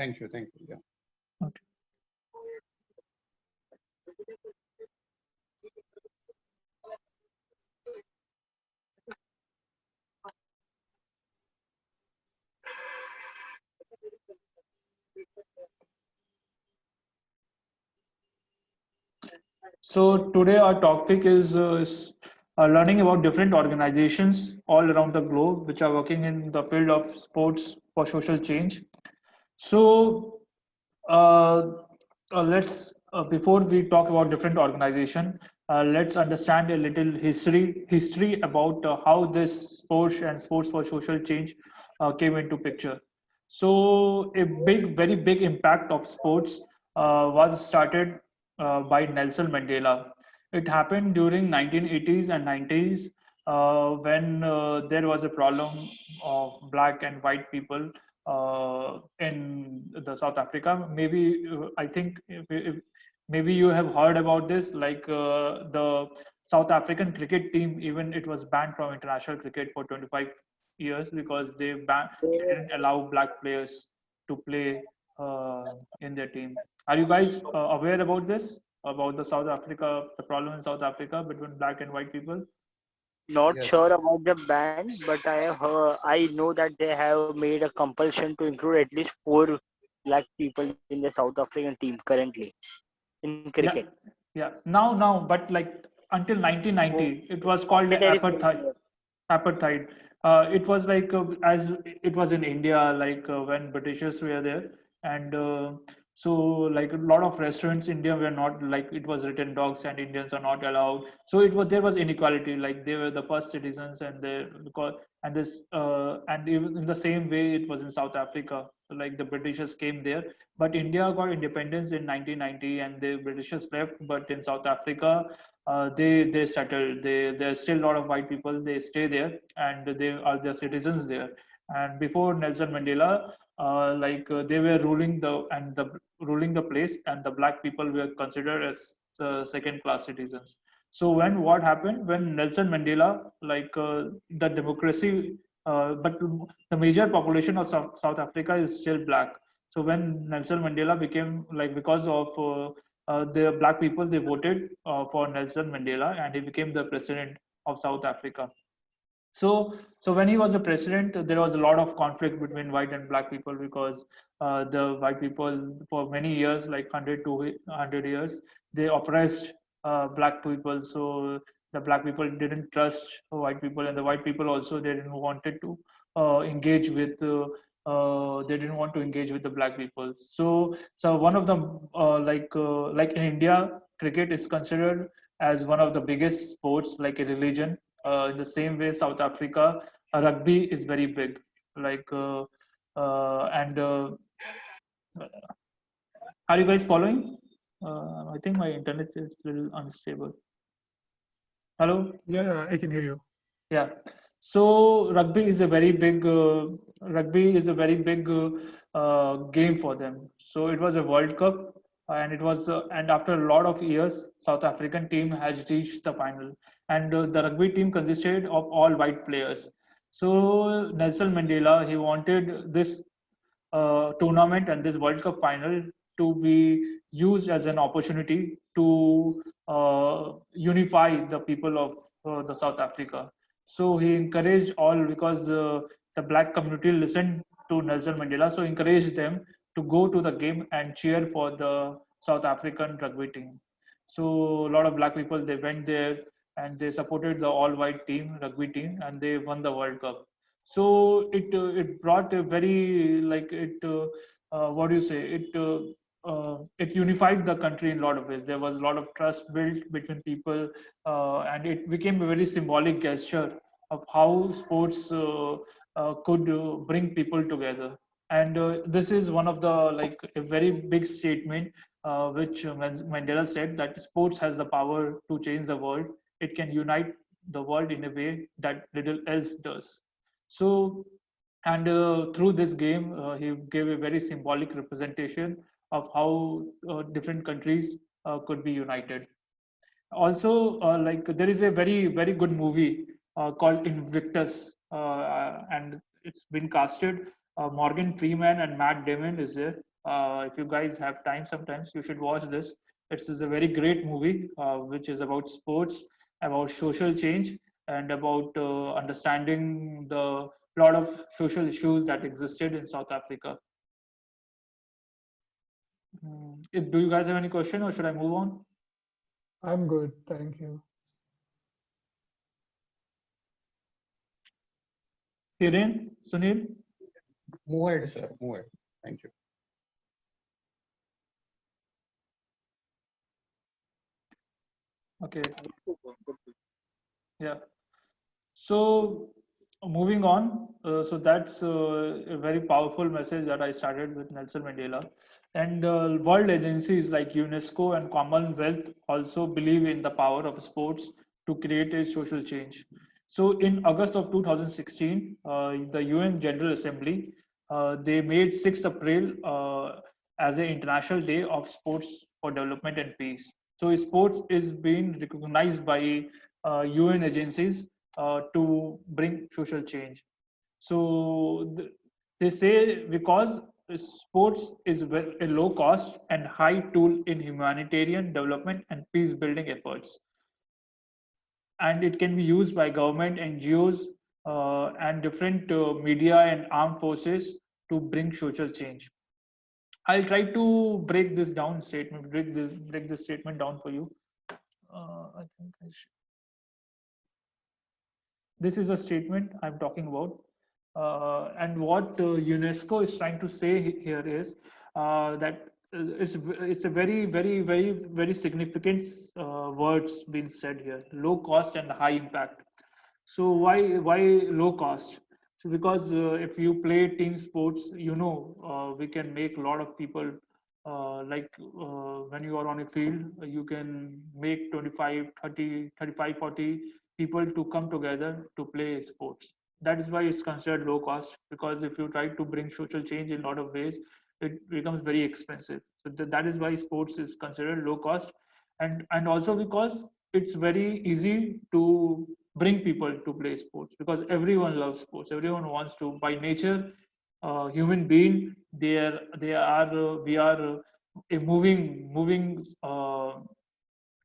Thank you. Thank you. Yeah. Okay. So today our topic is learning about different organizations all around the globe which are working in the field of sports for social change. So uh, let's before we talk about different organization, let's understand a little history about how this sports and sports for social change came into picture. So a very big impact of sports was started by Nelson Mandela. It happened during 1980s and 90s when there was a problem of black and white people in the South Africa. Maybe I think maybe you have heard about this. Like the South African cricket team, even it was banned from international cricket for 25 years because they didn't allow black players to play in their team. Are you guys aware about this? About the South Africa, the problem in South Africa between black and white people? Not Yes. sure about the ban, but I know that they have made a compulsion to include at least four black people in the South African team currently in cricket. Yeah, yeah. Now, but like until Oh, 1990, it was called there is apartheid. Apartheid. It was like as it was in India, like when Britishers were there, and so like a lot of restaurants in India were not like it was written dogs and Indians are not allowed. So it was there was inequality. Like they were the first citizens, and they because and this and even in the same way it was in South Africa. Like the Britishers came there, but India got independence in 1990, and the Britishers left. But in South Africa, they settled. There's still a lot of white people. They stay there, and they are the citizens there. And before Nelson Mandela, they were ruling the place, and the black people were considered as second class citizens. So when what happened when Nelson Mandela, the democracy, but the major population of South Africa is still black. So when Nelson Mandela became like because of the black people, they voted for Nelson Mandela, and he became the president of South Africa. So when he was a president, there was a lot of conflict between white and black people because the white people for many years, like 100 to 100 years, they oppressed black people. So the black people didn't trust white people, and the white people also they didn't wanted to engage with. They didn't want to engage with the black people. So one of the like in India, cricket is considered as one of the biggest sports, like a religion. In the same way, South Africa, rugby is very big. Like, and are you guys following? I think my internet is a little unstable. Hello? Yeah, I can hear you. Yeah. So rugby is a very big game for them. So it was a World Cup, and it was and after a lot of years, South African team has reached the final, and the rugby team consisted of all white players. So Nelson Mandela, he wanted this tournament and this World Cup final to be used as an opportunity to unify the people of the South Africa. So he encouraged all because the black community listened to Nelson Mandela, so encouraged them to go to the game and cheer for the South African rugby team. So a lot of black people they went there and they supported the all-white team rugby team and they won the World Cup. So it brought a very like it what do you say it unified the country in a lot of ways. There was a lot of trust built between people, and it became a very symbolic gesture of how sports could bring people together. And this is one of the like a very big statement which Mandela said that sports has the power to change the world. It can unite the world in a way that little else does. So, and through this game, he gave a very symbolic representation of how different countries could be united. Also, like there is a very good movie called Invictus, and it's been casted. Morgan Freeman and Matt Damon is there, If you guys have time, sometimes you should watch this. It is a very great movie, which is about sports, about social change, and about understanding the lot of social issues that existed in South Africa. Do you guys have any question, or should I move on? I'm good, thank you. Hiren, Sunil? Move ahead, sir. Move ahead. Thank you. Okay, yeah. So moving on, so that's a very powerful message that I started with Nelson Mandela. And world agencies like UNESCO and Commonwealth also believe in the power of sports to create a social change. So in August of 2016, the UN General Assembly, they made 6th April as an International Day of Sports for Development and Peace. So sports is being recognized by UN agencies to bring social change. So they say because sports is a low cost and high tool in humanitarian development and peace building efforts, and it can be used by government, NGOs, and different media and armed forces to bring social change. I'll try to break this down statement, break this statement down for you. I think this is a statement I'm talking about. And what UNESCO is trying to say here is that it's a very significant words being said here: low cost and high impact. So why low cost? So because if you play team sports, we can make a lot of people when you are on a field, you can make 25, 30, 35, 40 people to come together to play sports. That is why it's considered low cost, because if you try to bring social change in a lot of ways, it becomes very expensive. So that is why sports is considered low cost, and also because it's very easy to bring people to play sports, because everyone loves sports, everyone wants to, by nature, human being, they are we are a moving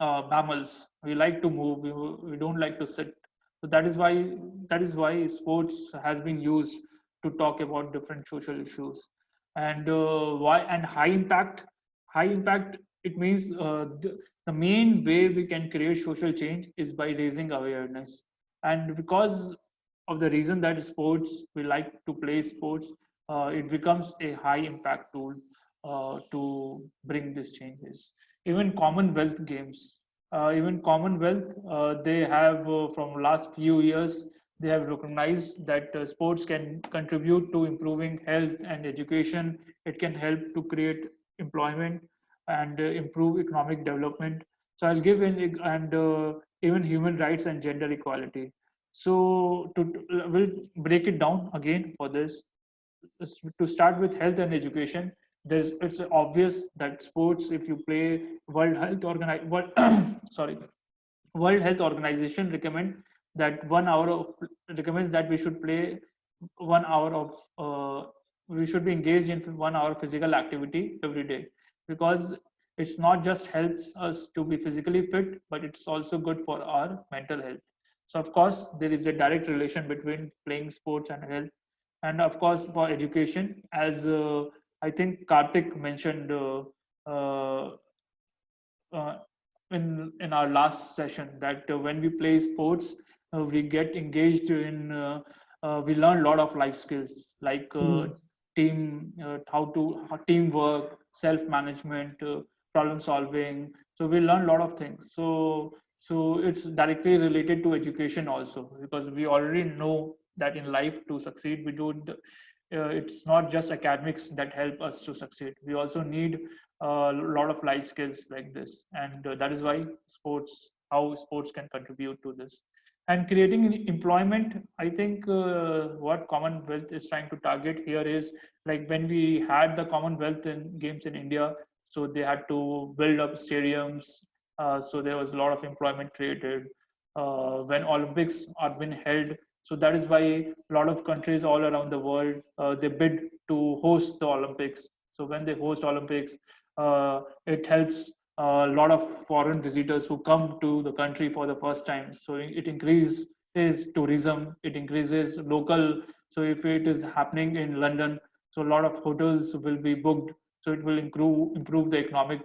mammals. We like to move, we don't like to sit. So that is why sports has been used to talk about different social issues. And why and high impact, it means the main way we can create social change is by raising awareness. And because of the reason that sports, we like to play sports, it becomes a high impact tool to bring these changes. Even Commonwealth, they have from last few years, they have recognized that sports can contribute to improving health and education. It can help to create employment and improve economic development. So I'll give in, and even human rights and gender equality. So we'll break it down again for this. To start with health and education, it's obvious that sports, if you play, sorry, World Health Organization recommends that we should play 1 hour of we should be engaged in 1 hour physical activity every day, because it's not just helps us to be physically fit, but it's also good for our mental health. So of course there is a direct relation between playing sports and health. And of course for education, as I think Karthik mentioned uh, uh, in our last session, that when we play sports, we get engaged in we learn a lot of life skills, like how teamwork, self management, problem solving. So we learn a lot of things. So it's directly related to education also, because we already know that in life, to succeed, we don't it's not just academics that help us to succeed. We also need a lot of life skills like this, and that is why how sports can contribute to this. And creating employment, I think what Commonwealth is trying to target here is, like when we had the Commonwealth in games in India, so they had to build up stadiums, so there was a lot of employment created. When Olympics are being held, so that is why a lot of countries all around the world, they bid to host the Olympics. So when they host Olympics, it helps a lot of foreign visitors who come to the country for the first time. So it increases tourism, it increases local. So if it is happening in London, so a lot of hotels will be booked. So it will improve the economic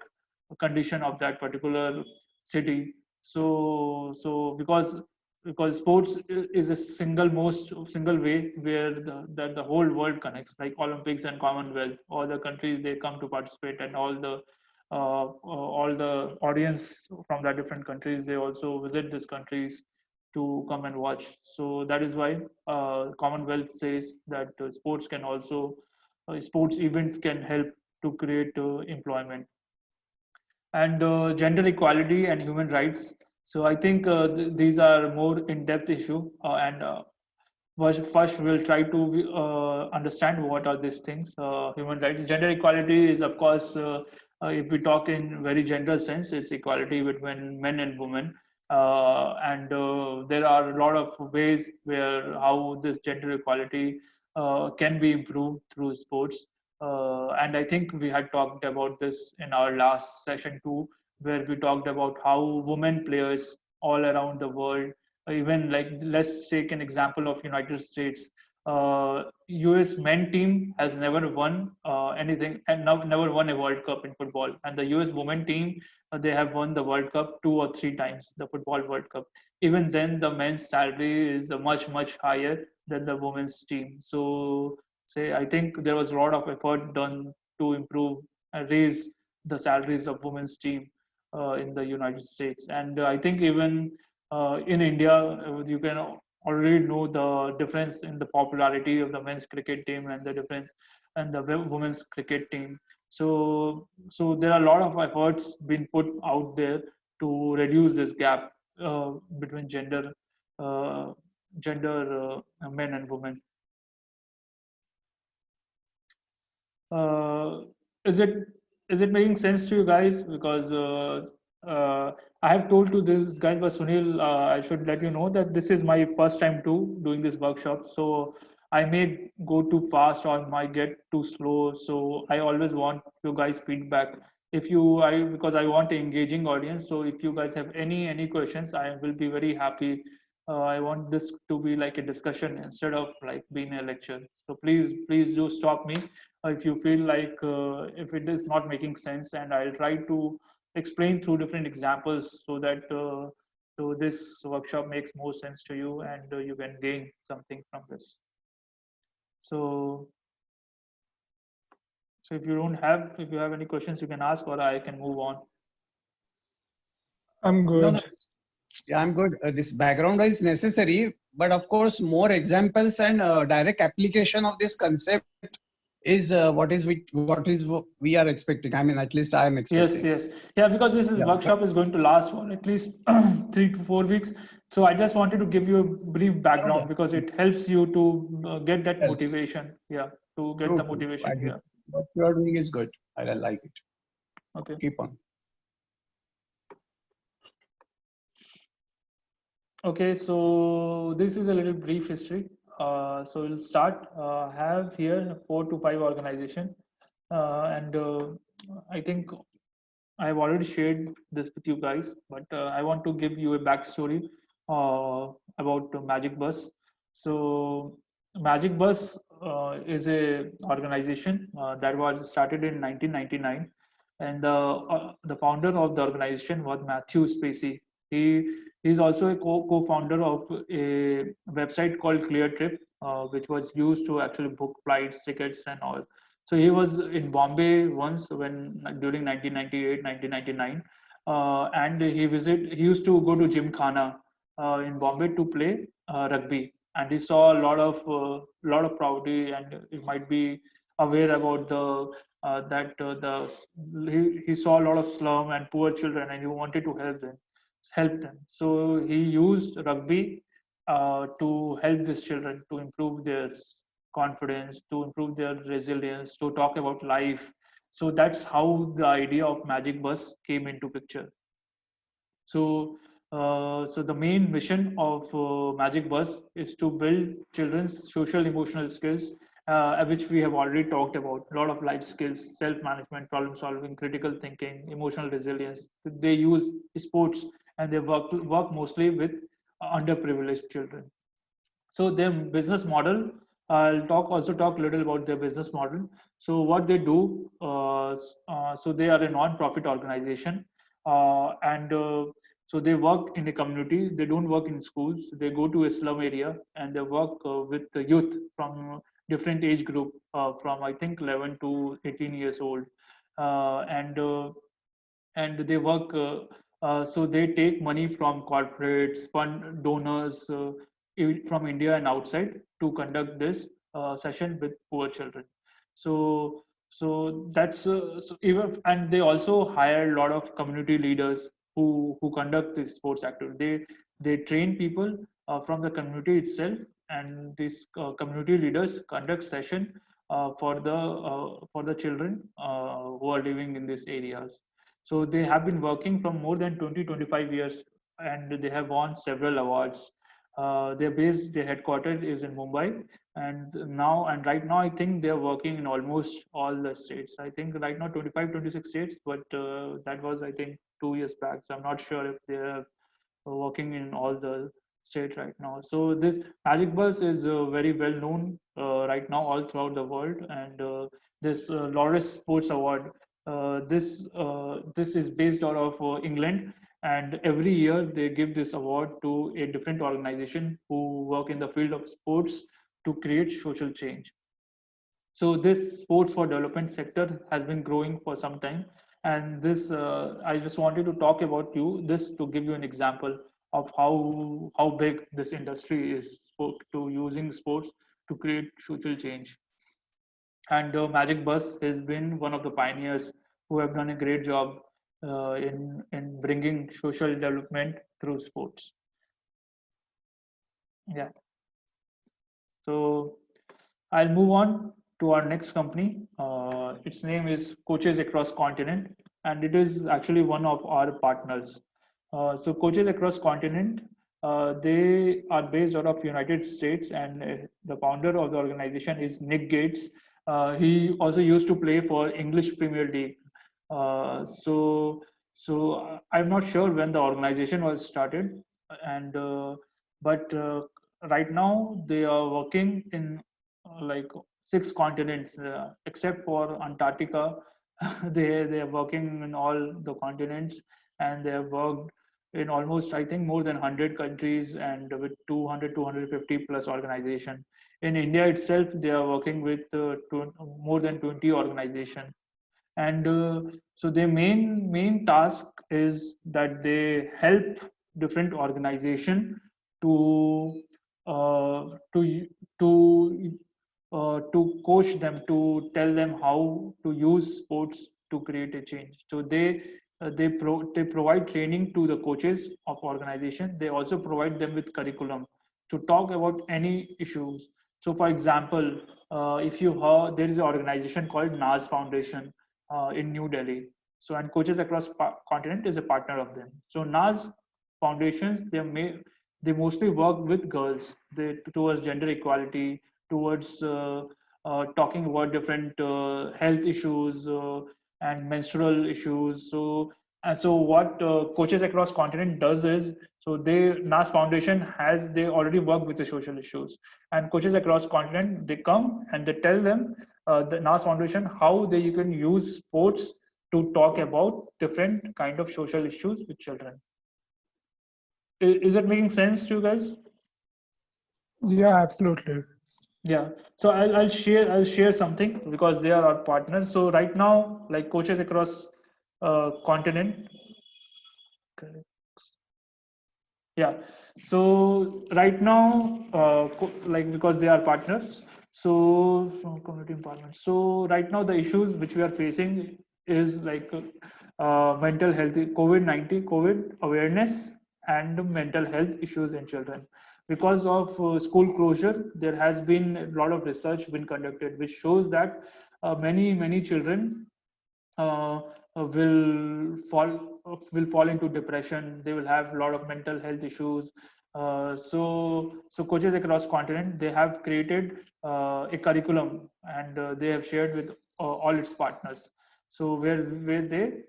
condition of that particular city. So because sports is a single way where the whole world connects, like Olympics and Commonwealth. All the countries, they come to participate, and all the audience from the different countries, they also visit these countries to come and watch. So that is why Commonwealth says that sports events can help to create employment. And gender equality and human rights. So I think these are more in-depth issue, and first we'll try to understand what are these things. Human rights, gender equality is, of course, if we talk in very general sense, it's equality between men and women. And there are a lot of ways where how this gender equality can be improved through sports. And I think we had talked about this in our last session too, where we talked about how women players all around the world, even like let's take an example of United States. US men team has never won anything, and never won a World Cup in football. And the US women team, they have won the World Cup 2 or 3 times, the football World Cup. Even then, the men's salary is much higher than the women's team. So say I think there was a lot of effort done to improve and raise the salaries of women's team in the United States. And I think even in India, you can already know the difference in the popularity of the men's cricket team and the difference and the women's cricket team. So there are a lot of efforts being put out there to reduce this gap between uh, men and women. uh, is it making sense to you guys? Because uh, I have told to this guys, but Sunil, I should let you know that this is my first time too doing this workshop, so I may go too fast or might get too slow. So I always want you guys feedback. If you I Because I want an engaging audience, so if you guys have any questions, I will be very happy. I want this to be like a discussion instead of like being a lecture. So please do stop me if you feel like if it is not making sense, and I'll try to explain through different examples so that so this workshop makes more sense to you, and you can gain something from this. So if you have any questions, you can ask, or I can move on. I'm No, good. no. Yeah, I'm good. This background is necessary, but of course, more examples and direct application of this concept is what we are expecting. I mean, at least I am expecting. Yes, yeah, because this is Yeah. workshop is going to last for at least 3 to 4 weeks. So I just wanted to give you a brief background because it helps you to get that Helps. motivation. Yeah, to get True, the true. motivation. Yeah. What you are doing is good. I like it. Okay. Keep on. Okay, so this is a little brief history. So we'll start. Have here 4 to 5 organization, and I think I've already shared this with you guys, but I want to give you a backstory about Magic Bus. So Magic Bus is a organization that was started in 1999, and the founder of the organization was Matthew Spacey. He is also a co-founder of a website called ClearTrip, which was used to actually book flights, tickets, and all. So he was in Bombay once when during 1998, 1999, and he used to go to Gymkhana in Bombay to play rugby, and he saw a lot of poverty, and he might be aware about the that the he saw a lot of slum and poor children, and he wanted to help them. So he used rugby to help these children to improve their confidence, to improve their resilience, to talk about life. So that's how the idea of Magic Bus came into picture. So the main mission of Magic Bus is to build children's social emotional skills which we have already talked about. A lot of life skills, self-management, problem-solving, critical thinking, emotional resilience. They use sports, and they work mostly with underprivileged children. So their business model, also talk a little about their business model. So what they do, so they are a non-profit organization, and so they work in a community. They don't work in schools. They go to a slum area, and they work with the youth from different age group, from I think 11 to 18 years old, and they work. So they take money from corporates, fund donors, from India and outside, to conduct this session with poor children. So that's so even, and they also hire a lot of community leaders who conduct this sports activity. They train people from the community itself, and these community leaders conduct session for the children who are living in these areas. So they have been working from more than 20-25 years, and they have won several awards. Their headquarters is in Mumbai, and right now I think they're working in almost all the states. I think right now 25, 26 states, but that was I think 2 years back. So I'm not sure if they're working in all the states right now. So this Magic Bus is very well known right now all throughout the world, and this Lawrence Sports Award. This is based out of England, and every year they give this award to a different organization who work in the field of sports to create social change. So this sports for development sector has been growing for some time, and this I just wanted to talk about you this to give you an example of how big this industry is to using sports to create social change. And Magic Bus has been one of the pioneers who have done a great job in bringing social development through sports. Yeah. So I'll move on to our next company. Its name is Coaches Across Continent, and it is actually one of our partners. So Coaches Across Continent, they are based out of United States, and the founder of the organization is Nick Gates. He also used to play for English Premier League. So I'm not sure when the organization was started, and but right now they are working in like 6 continents, except for Antarctica. They are working in all the continents, and they have worked in almost I think more than 100 countries, and with 200-250 plus organization. In India itself, they are working with more than 20 organizations, and so their main task is that they help different organization to uh, to to to coach them, to tell them how to use sports to create a change. So they provide training to the coaches of organization. They also provide them with curriculum to talk about any issues. So for example, if you heard, there is an organization called NAS Foundation in New Delhi. So, and Coaches Across Continent is a partner of them. So NAS foundations, they mostly work with girls, towards gender equality, towards talking about different health issues and menstrual issues. So what Coaches Across Continent does is, so NAS Foundation they already work with the social issues, and Coaches Across Continent, they come and they tell them, the NAS Foundation, how they can use sports to talk about different kind of social issues with children. Is it making sense to you guys? Yeah, absolutely. Yeah. So I'll share something, because they are our partners. So right now, like Coaches Across Continent. Yeah. So right now, like, because they are partners, so from community empowerment. So right now, the issues which we are facing is like mental health, COVID awareness, and mental health issues in children. Because of school closure, there has been a lot of research been conducted, which shows that many children uh, will fall into depression. They will have a lot of mental health issues, So coaches across continent, they have created a curriculum, and they have shared with all its partners. So where they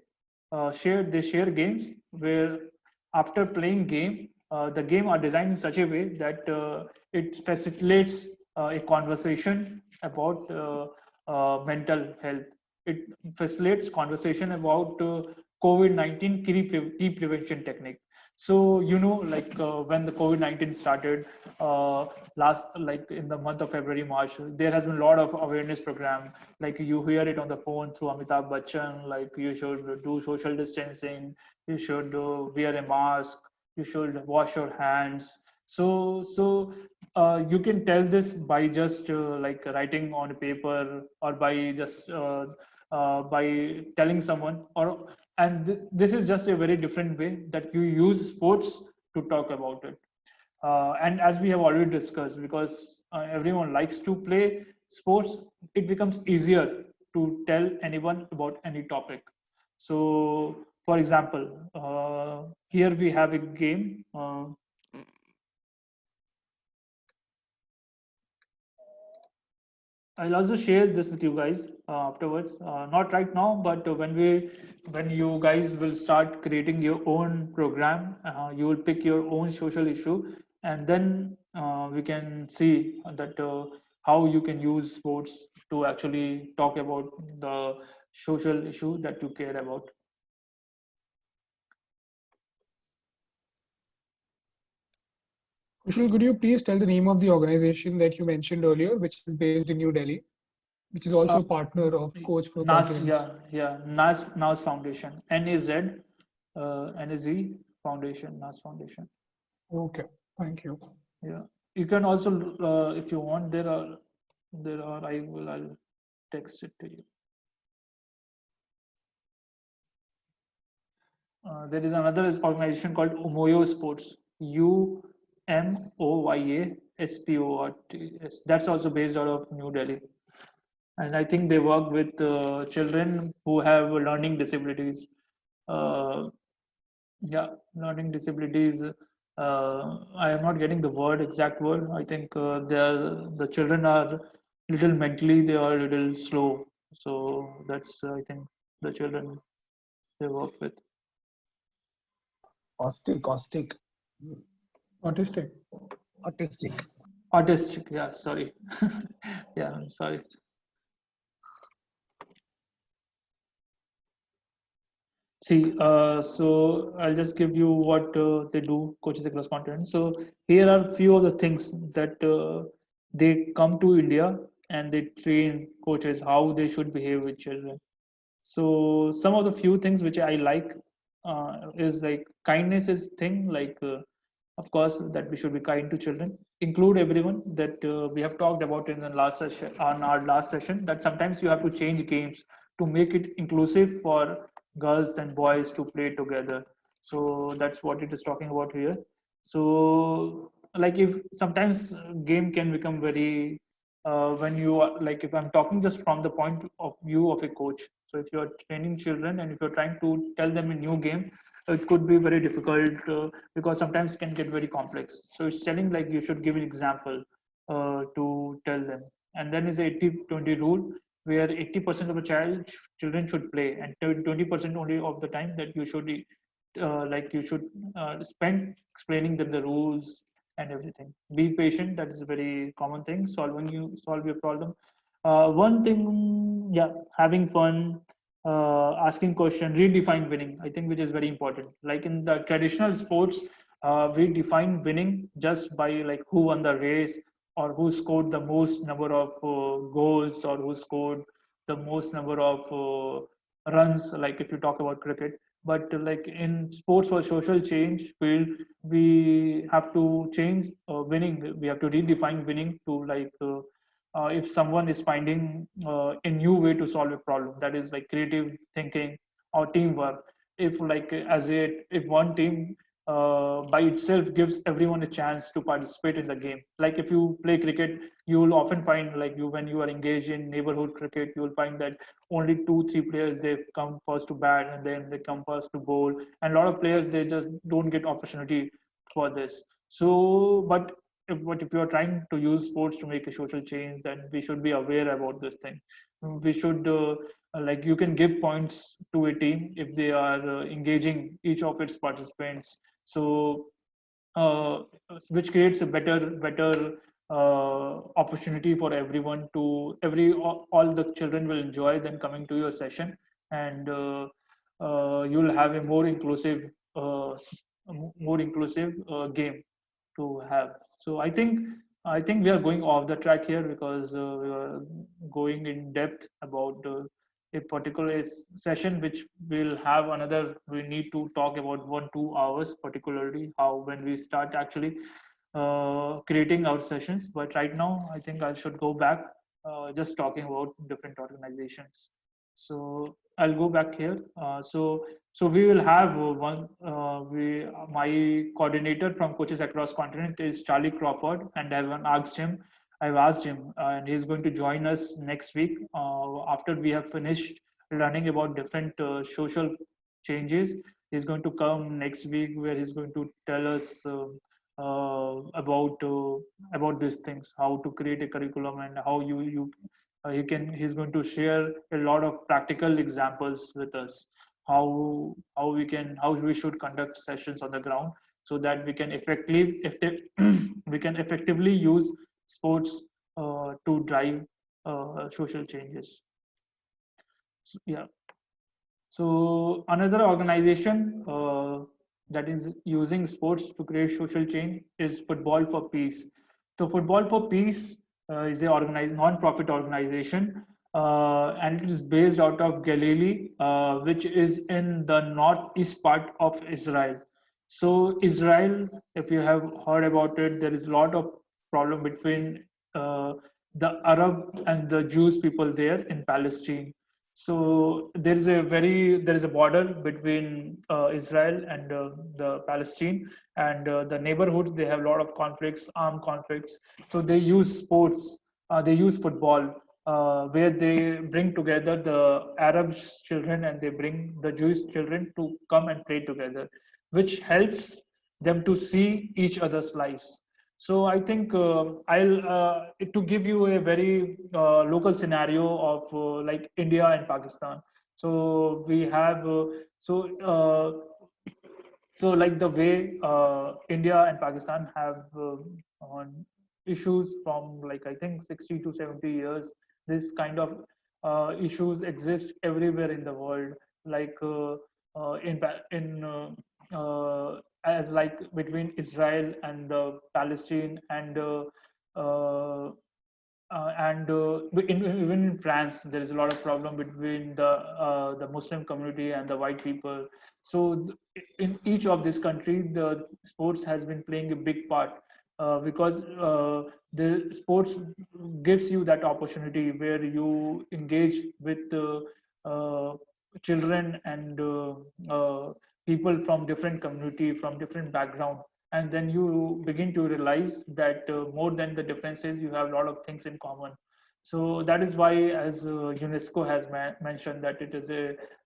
share games where after playing game, the game are designed in such a way that it facilitates a conversation about mental health. It facilitates conversation about COVID-19 key prevention technique. So like when the COVID-19 started last, like in the month of February, March, there has been a lot of awareness program. Like you hear it on the phone through Amitabh Bachchan, like you should do social distancing, you should wear a mask, you should wash your hands. So you can tell this by just like writing on a paper, or by just by telling someone, or this is just a very different way that you use sports to talk about it. And as we have already discussed, because everyone likes to play sports, it becomes easier to tell anyone about any topic. So for example, here we have a game. I'll also share this with you guys afterwards. Not right now, but when you guys will start creating your own program, you will pick your own social issue, and then we can see that how you can use sports to actually talk about the social issue that you care about. Kushal, could you please tell the name of the organization that you mentioned earlier, which is based in New Delhi, which is also a partner of Coach for NAS, Continents? NAS Foundation, NAZ Foundation, NAS Foundation. Okay, thank you. Yeah, you can also, if you want, I'll text it to you. There is another organization called Umoyo Sports, UMOYA SPORTS. That's also based out of New Delhi, and I think they work with children who have learning disabilities. Uh, yeah, learning disabilities. I am not getting the exact word. I think the children are little mentally, they are a little slow. So that's I think the children they work with. Caustic. Autistic. Autistic. Autistic, yeah, sorry. Yeah, I'm sorry. See, so I'll just give you what they do, coaches across continent. So here are few of the things that they come to India and they train coaches how they should behave with children. So some of the few things which I like is like kindness is thing, like of course that we should be kind to children, include everyone, that we have talked about in the last session, on our last session, that sometimes you have to change games to make it inclusive for girls and boys to play together. So that's what it is talking about here. So like if sometimes game can become very when you are like, if I'm talking just from the point of view of a coach, so if you're training children and if you're trying to tell them a new game, it could be very difficult because sometimes it can get very complex. So it's telling like you should give an example to tell them. And then is a 80-20 rule, where 80% of the children should play, and 20% only of the time that you should like you should spend explaining them the rules and everything. Be patient, that is a very common thing. Solve your problem. One thing, yeah, having fun, asking question, redefine winning, I think, which is very important. Like in the traditional sports, we define winning just by like who won the race, or who scored the most number of goals, or who scored the most number of runs, like if you talk about cricket. But like in sports for social change field, we have to change winning, we have to redefine winning to like if someone is finding a new way to solve a problem, that is like creative thinking or teamwork. If like if one team by itself gives everyone a chance to participate in the game, like if you play cricket, you will often find like when you are engaged in neighborhood cricket, you will find that only 2-3 players, they come first to bat and then they come first to bowl, and a lot of players, they just don't get opportunity for this. So, but if you are trying to use sports to make a social change, then we should be aware about this thing. We should like, you can give points to a team if they are engaging each of its participants. So uh, which creates a better opportunity for everyone to all the children will enjoy then coming to your session, and you'll have a more inclusive game to have. So I think we are going off the track here, because we are going in depth about a particular session, which will have another. We need to talk about 1-2 hours, particularly how when we start actually creating our sessions. But right now, I think I should go back, just talking about different organizations. So I'll go back here. So we will have my coordinator from Coaches Across Continent is Charlie Crawford, and I've asked him, and he's going to join us next week after we have finished learning about different social changes. He's going to come next week, where he's going to tell us about these things, how to create a curriculum, and how he's going to share a lot of practical examples with us, how we should conduct sessions on the ground, so that we can we can effectively use sports to drive social changes. So, yeah. So another organization that is using sports to create social change is Football for Peace. So Football for Peace is a non-profit organization, and it is based out of Galilee, which is in the northeast part of Israel. So Israel, if you have heard about it, there is a lot of problem between the Arab and the Jewish people there in Palestine. So there is a border between Israel and the Palestine, and the neighborhoods, they have a lot of conflicts, armed conflicts. So they use sports, they use football, where they bring together the Arab children and they bring the Jewish children to come and play together, which helps them to see each other's lives. So I think I'll to give you a very local scenario of like India and Pakistan. So we have so like the way India and Pakistan have on issues from, like, I think 60 to 70 years. This kind of issues exist everywhere in the world, like as like between Israel and Palestine, uh, even in France, there is a lot of problem between the Muslim community and the white people. So in each of this country, the sports has been playing a big part, because the sports gives you that opportunity where you engage with uh, children and people from different community, from different background, and then you begin to realize that more than the differences, you have a lot of things in common. So that is why, as UNESCO has mentioned, that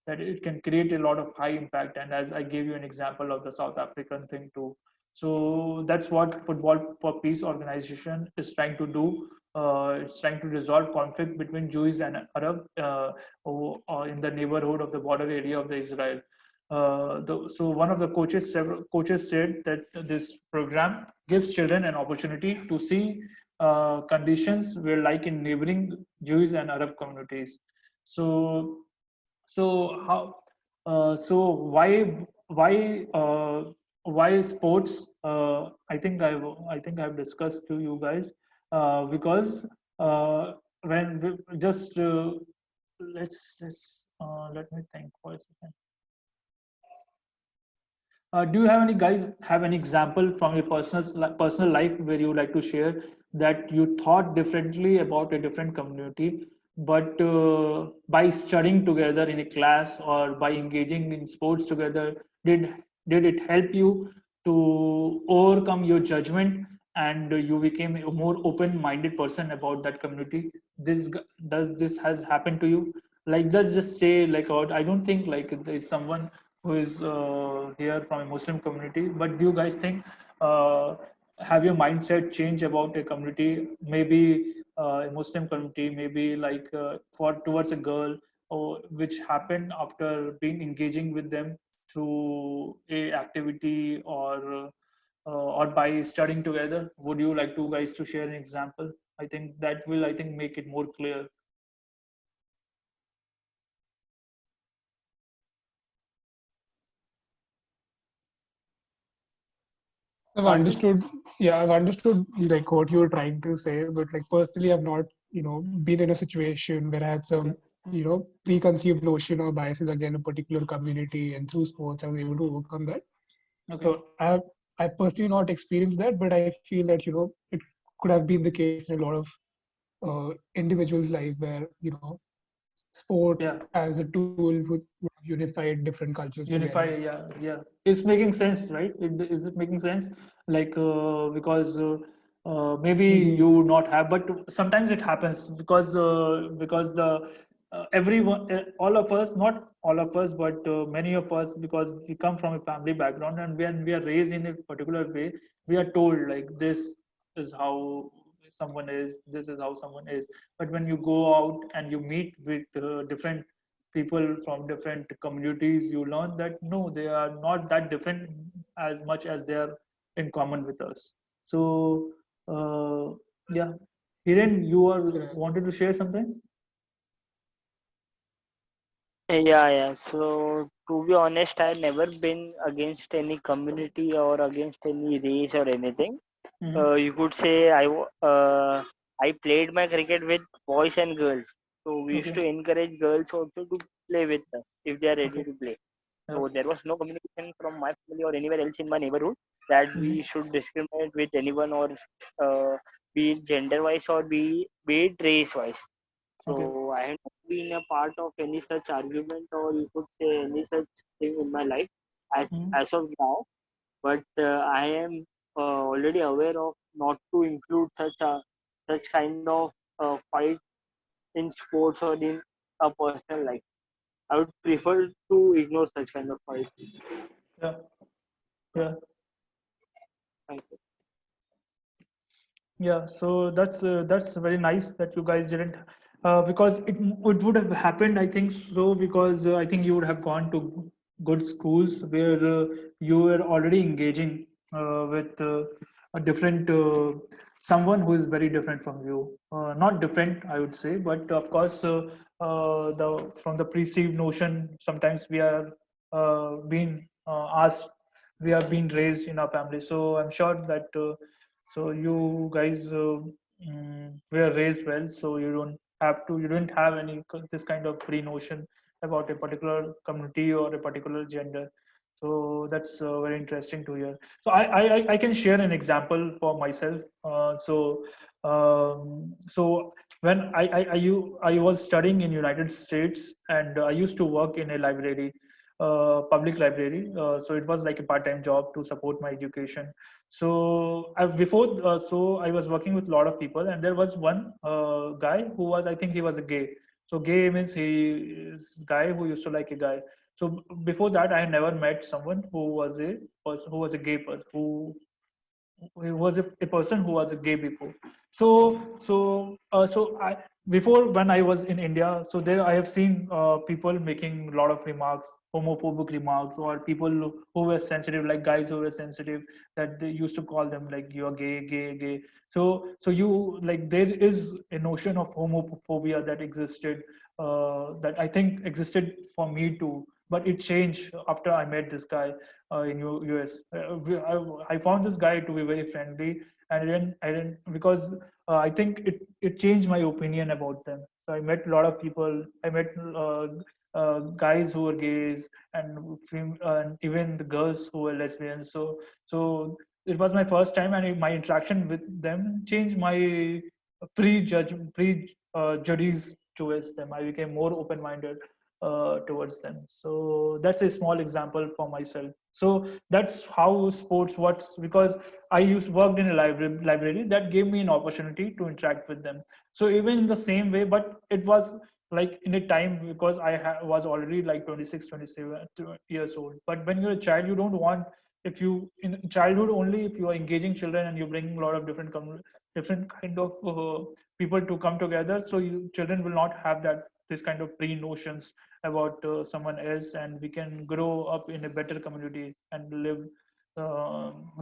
that it can create a lot of high impact, and as I gave you an example of the South African thing too. So that's what Football for Peace organization is trying to do. It's trying to resolve conflict between Jews and Arab in the neighborhood of the border area of the Israel. So one of the several coaches said that this program gives children an opportunity to see conditions where, like in neighboring Jewish and Arab communities. So how so why sports? I think I've discussed to you guys, because when we just let's let me think for a second. Do you have any guys have any example from your personal life where you would like to share that you thought differently about a different community, but by studying together in a class or by engaging in sports together, did it help you to overcome your judgment, and you became a more open-minded person about that community? Does this has happened to you? Like, let's just say, like, I don't think like there's someone who is here from a Muslim community, but do you guys think have your mindset change about a community, maybe a Muslim community, maybe like for towards a girl, or which happened after being engaging with them through a activity or by studying together? Would you like to guys to share an example? I think that will, I think, make it more clear. I've Karthik? understood, yeah, I've understood like what you were trying to say, but like personally, I've not, been in a situation where I had Okay. some, preconceived notion or biases against a particular community, and through sports, I was able to overcome that. Okay. So I personally not experienced that, but I feel that it could have been the case in a lot of individuals' life where sport Yeah. as a tool would have unified different cultures Unify, together. yeah. It's making sense, right? Is it making sense? Like because maybe Hmm. you not have, but sometimes it happens because the everyone, all of us, not all of us, but many of us, because we come from a family background, and when we are raised in a particular way, we are told like this is how someone is, this is how someone is. But when you go out and you meet with different people from different communities, you learn that no, they are not that different as much as they are in common with us. So yeah, Hiren, you are Yeah. wanted to share something? Yeah. So to be honest, I've never been against any community or against any race or anything. Mm-hmm. You could say I played my cricket with boys and girls. So we used Okay. to encourage girls also to play with us if they are ready Okay. to play. Yeah. So there was no communication from my family or anywhere else in my neighborhood that Mm-hmm. we should discriminate with anyone, or be it gender wise or be it race wise. Okay. So I have not been a part of any such argument, or you could say any such thing in my life as Mm-hmm. as of now. But I am already aware of not to include such kind of fight in sports or in a personal life. I would prefer to ignore such kind of fights. Yeah. Yeah. Thank you. Yeah, so that's very nice that you guys didn't, because it would have happened, I think so, because I think you would have gone to good schools where you were already engaging with a different someone who is very different from you. Not different, I would say, but of course, the from the perceived notion, sometimes we are being asked, we are being raised in our family. So I'm sure that. So you guys were raised well, so you don't have any this kind of pre-notion about a particular community or a particular gender. So that's very interesting to hear. So I can share an example for myself. So when I was studying in United States, and I used to work in a library, public library. So it was like a part-time job to support my education. So I was working with a lot of people, and there was one guy who was, I think he was a gay. So gay means he is guy who used to like a guy. So before that, I had never met someone who was a person who was a gay person, who was a person who was a gay before. So I, before, when I was in India, so there I have seen people making a lot of remarks, homophobic remarks, or people who were sensitive, like guys who were sensitive, that they used to call them like you're gay. So you, like, there is a notion of homophobia that existed, that I think existed for me too, but it changed after I met this guy in US. I found this guy to be very friendly, and I didn't because I think it changed my opinion about them. So I met a lot of people. I met guys who were gays, and even the girls who were lesbians. So it was my first time, and my interaction with them changed my prejudice towards them. I became more open-minded towards them. So that's a small example for myself. So that's how sports works, because I used worked in a library that gave me an opportunity to interact with them. So even in the same way, but it was like in a time, because was already like 26, 27 years old. But when you're a child, you don't want, if you in childhood only, if you are engaging children and you're bringing a lot of different kind of people to come together, so children will not have this kind of pre-notions about someone else, and we can grow up in a better community and live.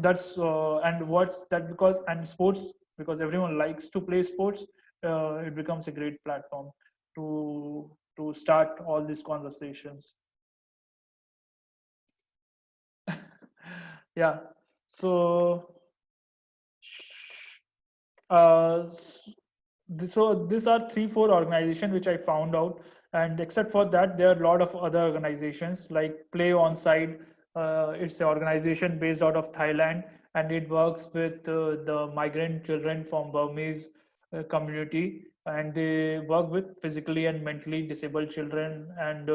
That's and what's that, because and sports, because everyone likes to play sports, it becomes a great platform to start all these conversations. Yeah. So uh, so these are 3 4 organizations which I found out, and except for that there are a lot of other organizations like Play On Side. It's an organization based out of Thailand, and it works with the migrant children from Burmese community, and they work with physically and mentally disabled children, and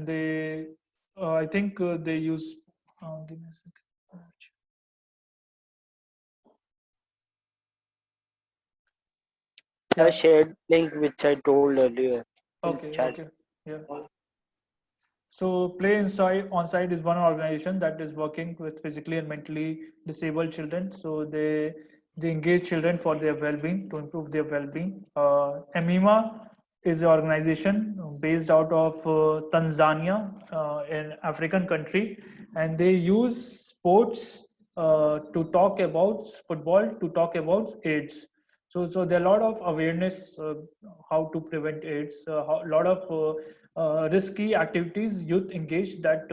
they I think they use give me a second. I Yeah. shared link which I told earlier in Okay. chat. Okay. Yeah. So Play Inside Onsite is one organization that is working with physically and mentally disabled children. So they engage children for their well-being, to improve their well-being. EMIMA is an organization based out of Tanzania, an African country, and they use sports to talk about football, to talk about AIDS. So there are a lot of awareness how to prevent AIDS, a lot of risky activities youth engage that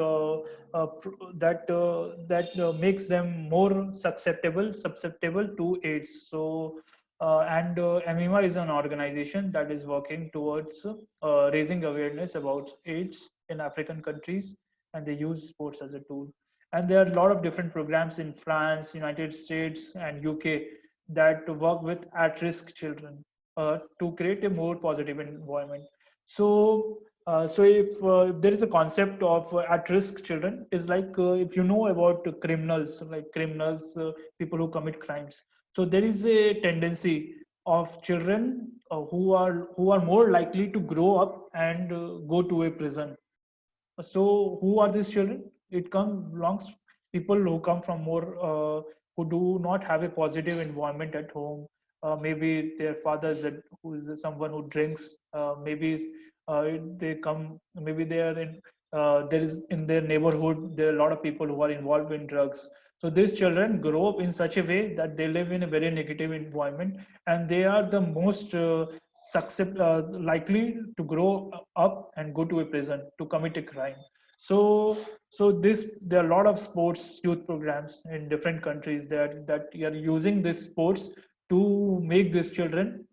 makes them more susceptible to AIDS. So and MEMA is an organization that is working towards raising awareness about AIDS in African countries, and they use sports as a tool. And there are a lot of different programs in France, United States, and UK that work with at-risk children to create a more positive environment. So if there is a concept of at-risk children, is like if you know about criminals, people who commit crimes. So there is a tendency of children who are more likely to grow up and go to a prison. So who are these children? It comes belongs people who come from more who do not have a positive environment at home. Maybe their father is who is someone who drinks. Maybe they come. Maybe they are in. There is in their neighborhood. There are a lot of people who are involved in drugs. So these children grow up in such a way that they live in a very negative environment, and they are the most likely to grow up and go to a prison to commit a crime. So there are a lot of sports youth programs in different countries that are using this sports to make these children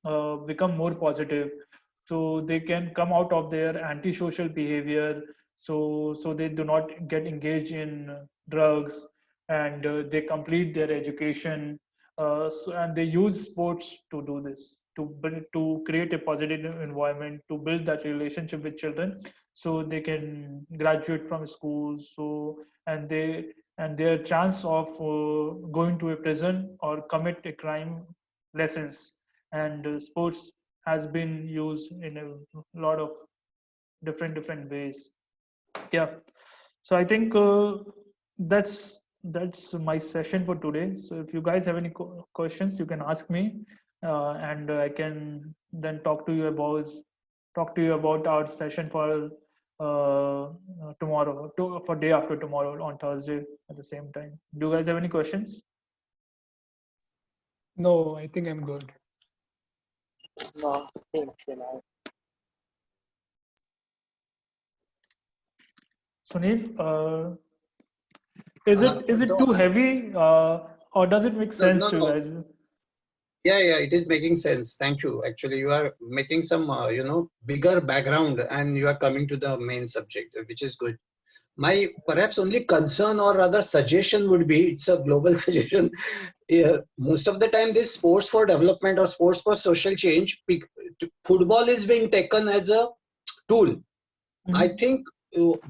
become more positive, so they can come out of their antisocial behavior, so they do not get engaged in drugs, and they complete their education, and they use sports to do this, to create a positive environment, to build that relationship with children, so they can graduate from school. So and their chance of going to a prison or commit a crime lessens. And sports has been used in a lot of different ways. Yeah. So I think that's my session for today. So if you guys have any questions, you can ask me, and I can then talk to you about our session for tomorrow, for day after tomorrow on Thursday at the same time. Do you guys have any questions? No, I think I'm good. No, thanks, Sunil, is it No, too heavy, or does it make no, sense no, to you no. guys? Yeah, it is making sense. Thank you. Actually, you are making some, bigger background, and you are coming to the main subject, which is good. My perhaps only concern or rather suggestion would be, it's a global suggestion. Yeah, most of the time, this sports for development or sports for social change, football is being taken as a tool. I Mhm. think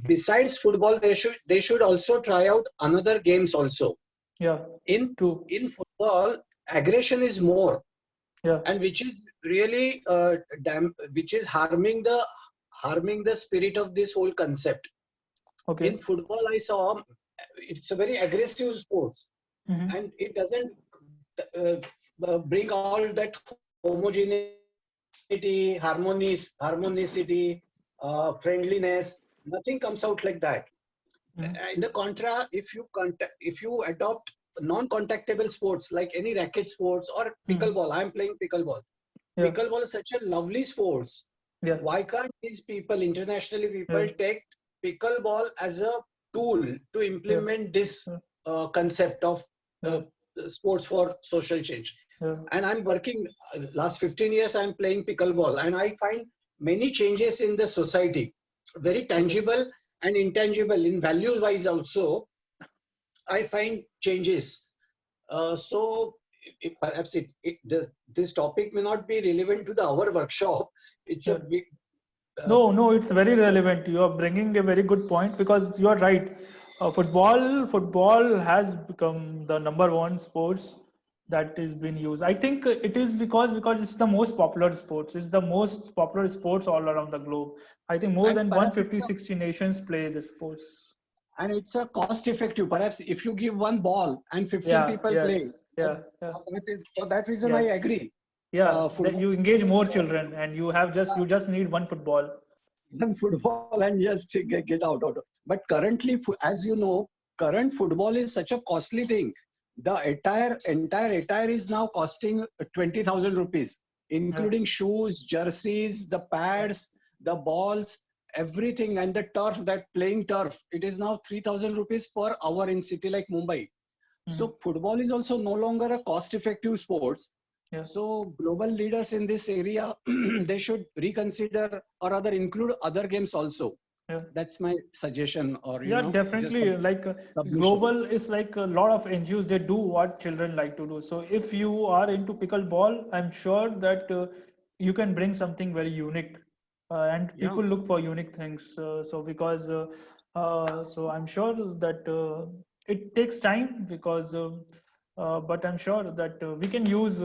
besides football, they should also try out another games also. Yeah, In true. in football, aggression is more. Yeah. and which is really which is harming the spirit of this whole concept. Okay. In football, I saw it's a very aggressive sport, Mm-hmm. and it doesn't bring all that homogeneity, harmonicity, friendliness. Nothing comes out like that. Mm-hmm. In the contra, if you adopt non-contactable sports like any racket sports or Mm-hmm. pickleball, I'm playing pickleball. Yeah. Pickleball is such a lovely sports. Yeah. Why can't these people, internationally Yeah. people, take pickleball as a tool to Yeah. implement this Yeah. concept of Yeah. uh, sports for social change? Yeah. And I'm working last 15 years, I'm playing pickleball, and I find many changes in the society, very Okay. tangible and intangible. In value wise also, I find changes. So perhaps this topic may not be relevant to the our workshop. It's a Yeah. big No, no, it's very relevant. You are bringing a very good point because you are right. Football has become the number one sports that is being used. I think it is because it's the most popular sports. It's the most popular sports all around the globe. I think more and than perhaps 150, 60 nations play this sports. it's a cost effective. Perhaps if you give one ball and 15 Yeah. people play, Yes. Yeah. Yeah. for that reason I Yes. agree. Yeah. That Football you engage more children, and you just need one football. and football and just get out. But currently, as you know, current football is such a costly thing. The entire attire is now costing 20,000 rupees, Yeah. including shoes, jerseys, the Yeah. pads, the balls, everything, and the turf. That playing turf, it is now 3,000 rupees per hour in city like Mumbai. Mhm. So football is also no longer a cost-effective sports. Yeah. So global leaders in this area, they should reconsider or rather include other games also. Yeah. That's my suggestion, or Yeah, just a definitely. submission. Global is like a lot of NGOs, they do what children like to do. So if you are into pickleball, I'm sure that you can bring something very unique. And Yeah, people look for unique things. So I'm sure that it takes time but I'm sure that we can use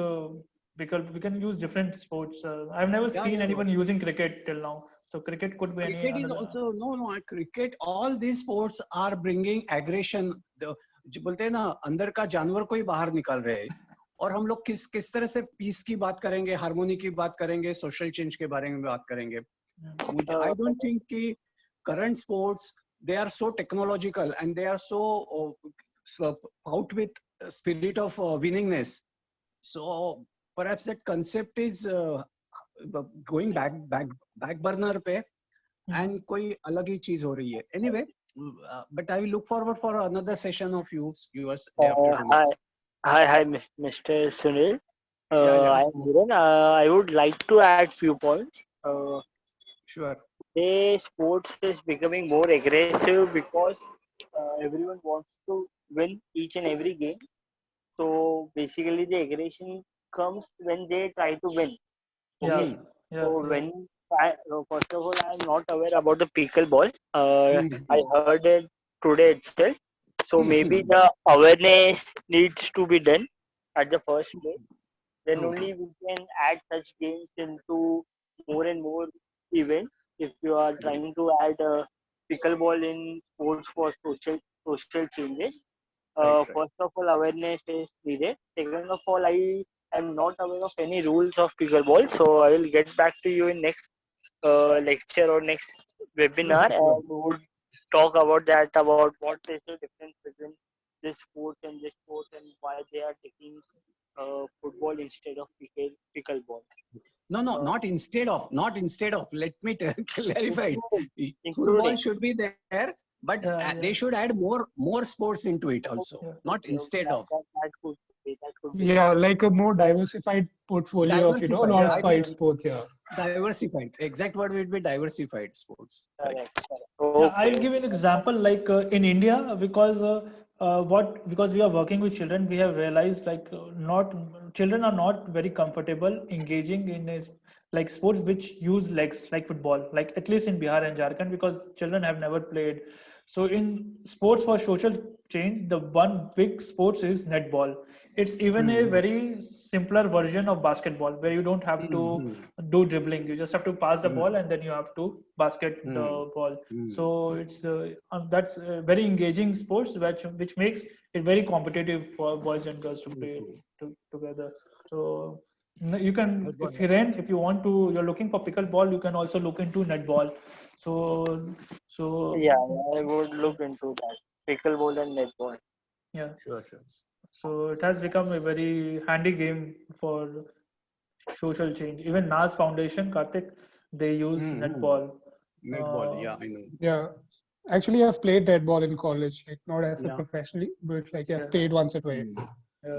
different sports. I've never seen yeah. anyone using cricket till now. So cricket could be any Cricket is another. also no. Cricket. All these sports are bringing aggression. जो बोलते हैं ना, अंदर का जानवर को ही बाहर निकाल रहे हैं. और हम लोग किस किस तरह से पीस की बात करेंगे, हार्मोनी की बात करेंगे, सोशल चेंज के बारे में बात करेंगे. मुझे Uh, I don't think कि current sports, they are so technological and they are so out with spirit of winningness. So perhaps that concept is going back burner पे, and कोई अलग ही चीज हो रही है. Anyway, but I will look forward for another session of yours day after hi, tomorrow. Mr. Sunil. Yeah, I am Hiren. I would like to add few points. sure. Today, sports is becoming more aggressive because everyone wants to win each and every game. So basically, the aggression comes when they try to win. Yeah, Okay. Hmm. yeah, So yeah. first of all, I am not aware about the pickleball. I Hmm. heard it today itself. So maybe Hmm. the awareness needs to be done at the first place. Then True. only we can add such games into more and more events. If you are Right. trying to add pickleball in sports for social changes, Right. first of all, awareness is needed. Second of all, I am not aware of any rules of pickleball, so I will get back to you in next lecture or next Sure. webinar, Sure. and we would talk about that, about what is the difference between this sport and this sport, and why they are taking football instead of pickleball. No, Uh, not instead of. Not instead of. Let me clarify including, it. Football including. should be there, but Yeah, they yeah, should add more sports into it also. yeah. Not Okay, instead of. that could be Yeah, like a more diversified portfolio of, a Diversified. lot of Yeah, I will fight yeah. sports. Yeah. diversified. Exact word would be diversified sports. Correct. correct. Correct. Yeah, Okay, I'll give you okay. an example. Like in India, because we are working with children, we have realized not children are not very comfortable engaging in like sports which use legs, like football. Like at least in Bihar and Jharkhand, because children have never played. So in sports for social change, the one big sports is netball. It's even a very simpler version of basketball where you don't have to do dribbling. You just have to pass the ball and then you have to basket the ball. So it's that's a very engaging sports which makes it very competitive for boys and girls to play together. So you can, if you want to, you're looking for pickleball, you can also look into netball. So Yeah, I would look into that. Pickleball and netball. yeah. Sure. So it has become a very handy game for social change. Even NAS Foundation, Karthik, they use netball. Netball, yeah, I know. Yeah. Actually, I've played netball in college, like not as a Yeah. professionally, but like I've Yeah. played once or twice.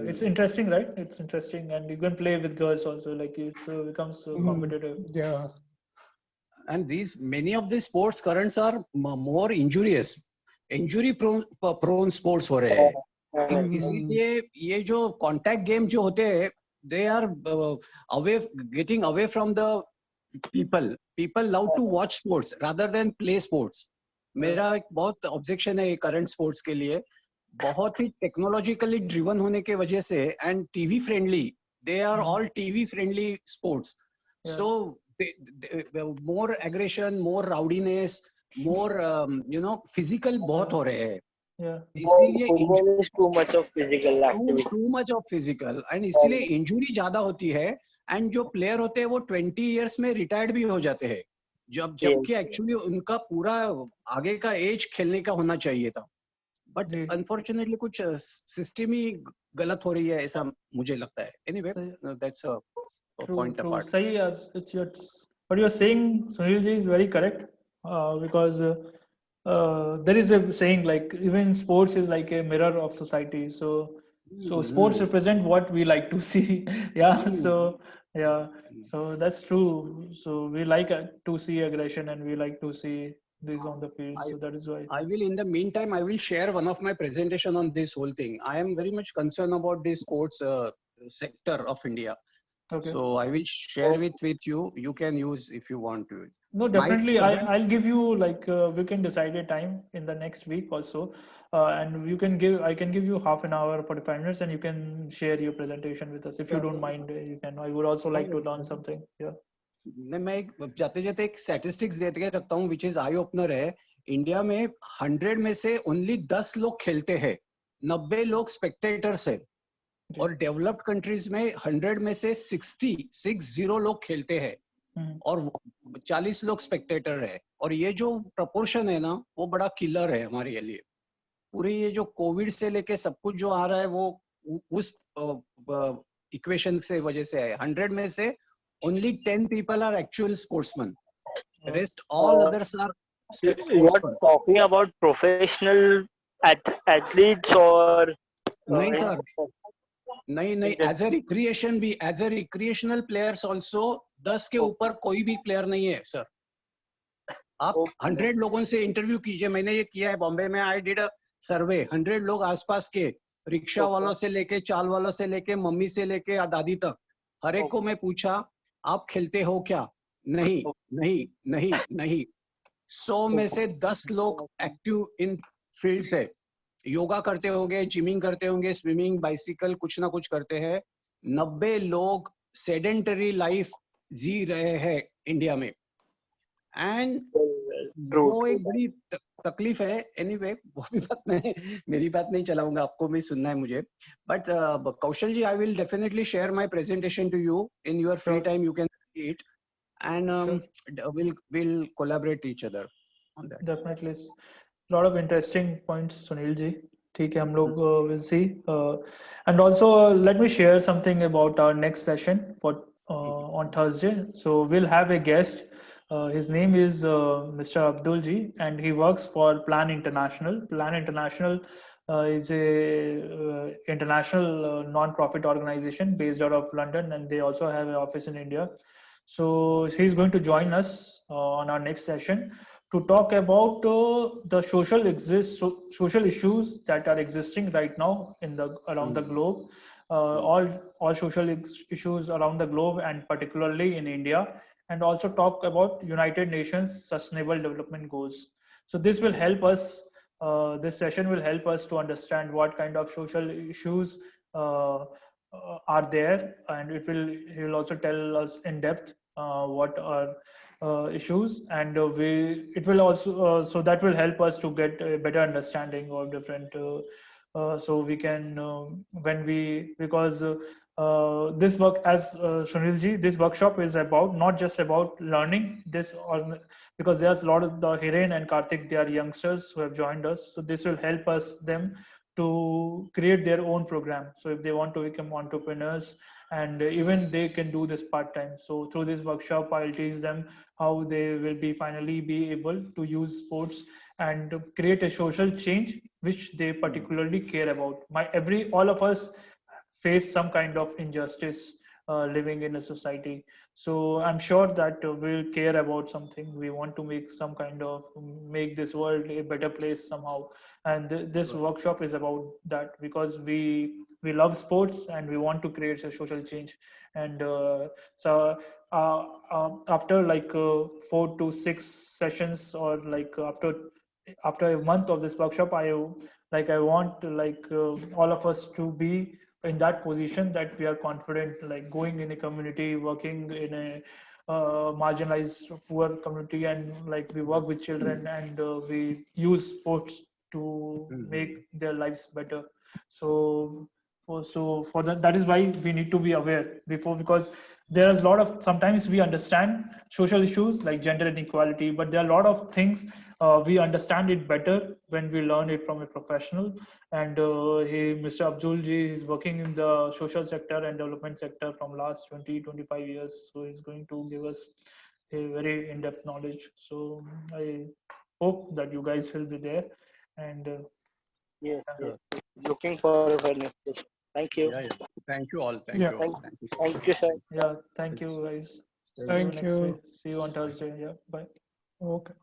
It's interesting, right? It's interesting, and you can play with girls also. Like it's becomes competitive. Yeah. And these many of these sports currents are more injurious, injury prone sports हो रहे हैं. इसीलिए ये जो contact game जो होते हैं, they are away, getting away from the people love to watch sports rather than play sports. मेरा एक बहुत ऑब्जेक्शन है करंट स्पोर्ट्स के लिए, बहुत ही टेक्नोलॉजिकली ड्रिवन होने के वजह से and TV friendly, they are all TV friendly sports, so more aggression, more rowdiness, more physical बहुत हो रहे हैं. इसीलिए Football is too much of physical activity. Too much of physical and इसलिए इंजुरी ज्यादा होती है. एंड जो प्लेयर होते हैं वो 20 इयर्स में रिटायर्ड भी हो जाते हैं, जबकि एक्चुअली उनका पूरा आगे का एज खेलने का होना चाहिए था. बट अनफॉर्चुनेटली कुछ सिस्टम ही गलत हो रही है, ऐसा मुझे लगता है. Anyway, that's a point apart. सही, what you're saying, Sunil ji, is very correct, because there is a saying like even sports is like a mirror of society. So sports represent what we like to see. So that's true. So we like to see aggression and we like to see this on the field. So that is why I will, in the meantime, I will share one of my presentation on this whole thing. I am very much concerned about this sports sector of India. Okay. So I will share with you. You can use if you want to. No, definitely. I'll give you like we can decide a time in the next week also, and I can give you half an hour, 45 minutes, and you can share your presentation with us if you don't mind. You can. I would also like to learn something. Yeah. मैं जाते जाते एक statistics दे के रखता हूँ which is eye opener है. India में 100 में से ओनली 10 लोग खेलते हैं, 90 लोग स्पेक्टेटर्स है. और डेवलप्ड कंट्रीज में 100 में से 60 लोग खेलते हैं और 40 लोग स्पेक्टेटर है. और ये जो प्रपोर्शन है ना, वो बड़ा किलर है हमारे लिए. पूरी ये जो कोविड से लेके सब कुछ जो आ रहा है वो उस इक्वेशन से वजह से है. 100 में से only 10 people are actual sportsmen. Rest all others are sportsmen. You are talking about professional athletes or नहीं सर, नहीं, एज अ रिक्रिएशन भी, as a recreational players also 10 के ऊपर कोई भी प्लेयर नहीं है सर. आप 100 लोगों से इंटरव्यू कीजिए, मैंने ये किया है बॉम्बे में. आई डिड अ सर्वे, 100 लोग आसपास के रिक्शा वालों से लेके, चाल वालों से लेके, मम्मी से लेके दादी तक, हर एक को मैं पूछा आप खेलते हो क्या? नहीं नहीं नहीं नहीं. 100 में से 10 लोग एक्टिव इन फील्ड से योगा करते होंगे, जिमिंग करते होंगे, स्विमिंग, बाइसिकल, कुछ ना कुछ करते हैं. 90 लोग सेडेंटरी लाइफ जी रहे हैं इंडिया में. एंड वो एक बड़ी तकलीफ है. एनीवे, वो भी बात मैं, मेरी बात नहीं चलाऊंगा, आपको भी सुनना है मुझे. But Kaushal ji, I will definitely share my presentation to you in your free time. You can see it and we'll collaborate each other on that. Definitely, lot of interesting points, Sunil ji. ठीक है, हम लोग will see, and also let me share something about our next session for on Thursday. So we'll have a guest. His name is Mr. Abdul ji, and he works for Plan International. Plan International is a international non-profit organization based out of London, and they also have an office in India. So he's going to join us on our next session to talk about the social issues that are existing right now in the around the globe, all social issues around the globe, and particularly in India, and also talk about United Nations Sustainable Development Goals. So this will help us this session will help us to understand what kind of social issues are there, and he will also tell us in depth what are issues, and it will also so that will help us to get a better understanding of different so we can when we because this work as Sunilji, this workshop is about not just about learning this, or because there's a lot of the Hiren and Karthik, they are youngsters who have joined us, so this will help us them to create their own program. So if they want to become entrepreneurs, and even they can do this part-time, so through this workshop I'll teach them how they will finally be able to use sports and create a social change which they particularly care about. All of us face some kind of injustice living in a society, so I'm sure that we'll care about something. We want to make this world a better place somehow, and this workshop is about that, because we love sports and we want to create a social change. And so after 4 to 6 sessions, or after a month of this workshop, I want all of us to be in that position that we are confident, like going in a community, working in a marginalized poor community, and like we work with children, and we use sports to make their lives better. So for that is why we need to be aware before, because there's a lot of, sometimes we understand social issues like gender inequality, but there are a lot of things we understand it better when we learn it from a professional. And Mr. Abdul ji is working in the social sector and development sector from last 20-25 years, so he's going to give us a very in-depth knowledge. So I hope that you guys will be there, and Yes, yeah. yes. Looking forward for next session. Thank you. Yeah. Thank you all. Thank Yeah. you all. Thank you so Thank you, much. sir. Yeah, thank you guys. Stay See you Thank next week. you. See you on Thursday. Yeah, bye. Okay.